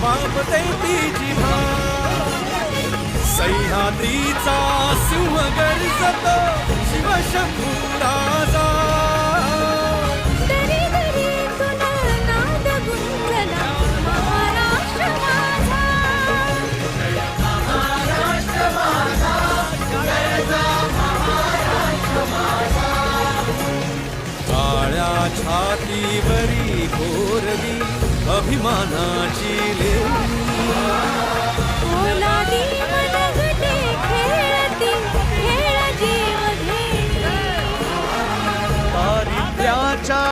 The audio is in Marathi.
वापते ती जिव्हा सह्याद्रीचा सिंह गर्जतो शिवशंभू राजा दरी दरीतून नाद गुंजला महाराष्ट्र माझा काळ्या छातीवरी कोरली अभिमानाची लेणी ओलादी